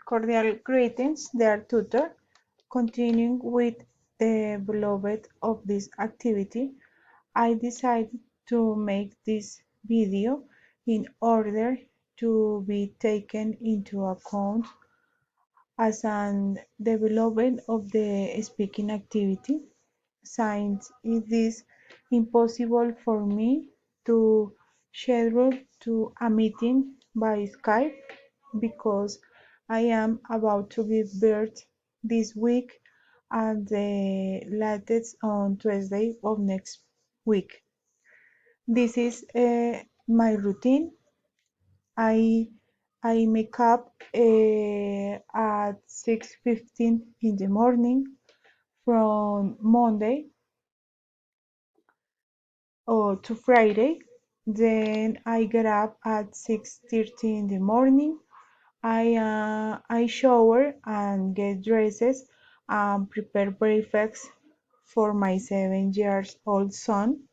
Cordial greetings, dear tutor. Continuing with the beloved of this activity, I decided to make this video in order to be taken into account as an development of the speaking activity, since it is impossible for me to schedule to a meeting by Skype because I am about to give birth this week and the latest on Tuesday of next week. This is my routine. I I make up at 6:15 in the morning from Monday or to Friday. Then I get up at 6:30 in the morning. I shower and get dresses and prepare breakfast for my 7 years old son.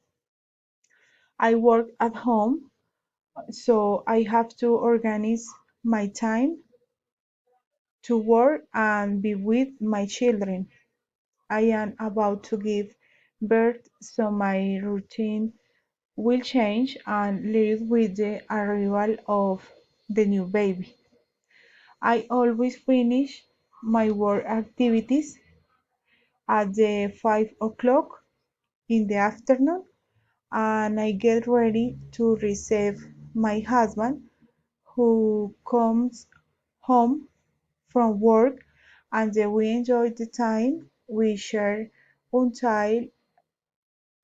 I work at home, so I have to organize my time to work and be with my children. I am about to give birth, so my routine will change and live with the arrival of the new baby. I always finish my work activities at the 5 o'clock in the afternoon, and I get ready to receive my husband who comes home from work, and then we enjoy the time we share until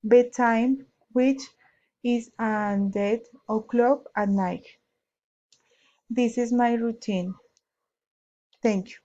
bedtime, which is at 8 o'clock at night. This is my routine. Thank you.